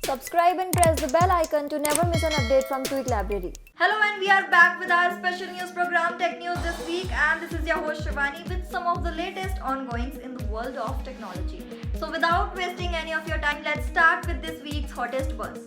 Subscribe and press the bell icon to never miss an update from Tweak Library. Hello, and we are back with our special news program Tech News this week, and this is your host Shivani with some of the latest ongoings in the world of technology. So without wasting any of your time, let's start with this week's hottest buzz.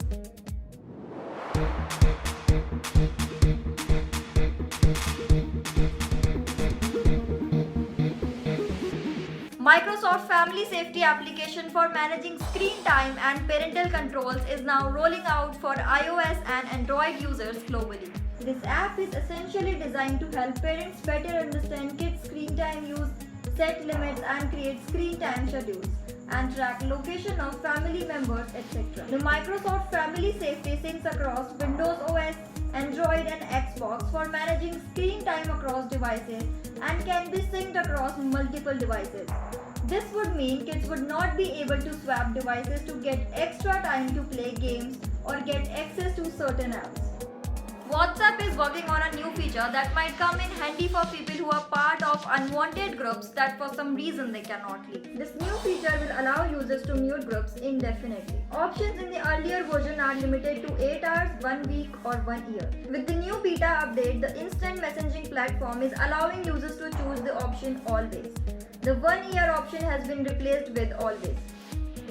Microsoft Family Safety application for managing screen time and parental controls is now rolling out for iOS and Android users globally. This app is essentially designed to help parents better understand kids' screen time use, set limits and create screen time schedules, and track location of family members, etc. The Microsoft Family Safety syncs across Windows OS, Android and Xbox for managing screen time across devices and can be synced across multiple devices. This would mean kids would not be able to swap devices to get extra time to play games or get access to certain apps. WhatsApp is working on a new feature that might come in handy for people who are part of unwanted groups that for some reason they cannot leave. This new feature will allow users to mute groups indefinitely. Options in the earlier version are limited to 8 hours, 1 week or 1 year. With the new beta update, the instant messaging platform is allowing users to choose the option always. The 1 year option has been replaced with always.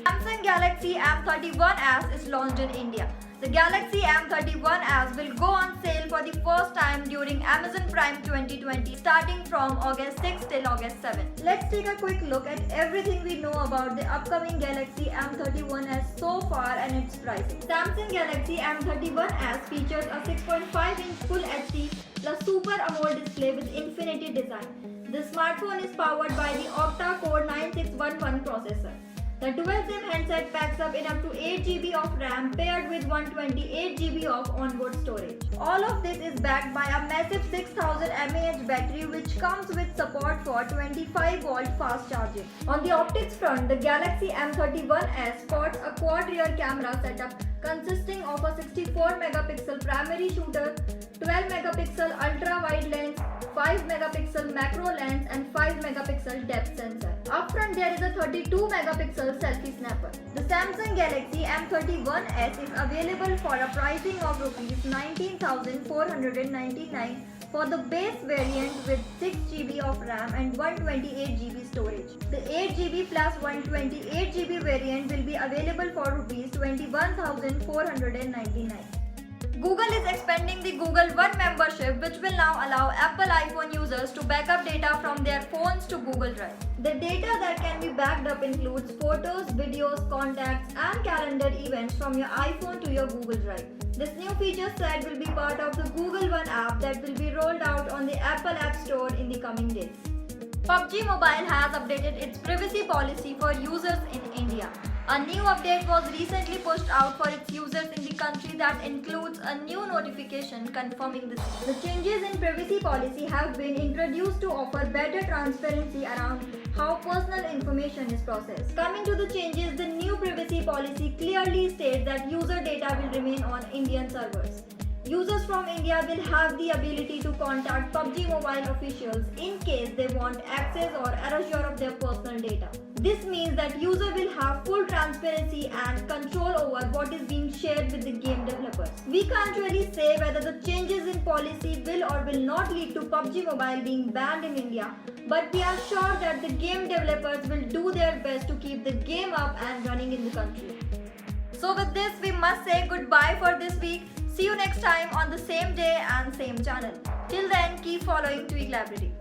Samsung Galaxy M31s is launched in India. The Galaxy M31s will go on sale for the first time during Amazon Prime 2020 starting from August 6 till August 7. Let's take a quick look at everything we know about the upcoming Galaxy M31s so far and its pricing. Samsung Galaxy M31s features a 6.5-inch Full HD plus Super AMOLED display with Infinity design. The smartphone is powered by the octa-core 9611 processor. The dual-SIM handset packs up in up to 8GB of RAM paired with 128GB of onboard storage. All of this is backed by a massive 6000 mAh battery which comes with support for 25V fast charging. On the optics front, the Galaxy M31s sports a quad rear camera setup consisting of a 64MP primary shooter, 12MP ultra-wide lens, 5MP macro lens and 5MP depth sensor. Up front there is a 32MP selfie snapper. The Samsung Galaxy M31s is available for a pricing of Rs 19,499 for the base variant with 6GB of RAM and 128GB storage. The 8GB plus 128GB variant will be available for Rs 21,499. Google is expanding the Google One membership, which will now allow Apple iPhone users to back up data from their phones to Google Drive. The data that can be backed up includes photos, videos, contacts, and calendar events from your iPhone to your Google Drive. This new feature set will be part of the Google One app that will be rolled out on the Apple App Store in the coming days. PUBG Mobile has updated its privacy policy for users in India. A new update was recently pushed out for its users in the country that includes a new notification confirming this. The changes in privacy policy have been introduced to offer better transparency around how personal information is processed. Coming to the changes, the new privacy policy clearly states that user data will remain on Indian servers. Users from India will have the ability to contact PUBG Mobile officials in case they want access or erasure of their personal data. This means that users will have full transparency and control over what is being shared with the game developers. We can't really say whether the changes in policy will or will not lead to PUBG Mobile being banned in India, but we are sure that the game developers will do their best to keep the game up and running in the country. So with this, we must say goodbye for this week. See you next time on the same day and same channel. Till then, keep following Tweak Library.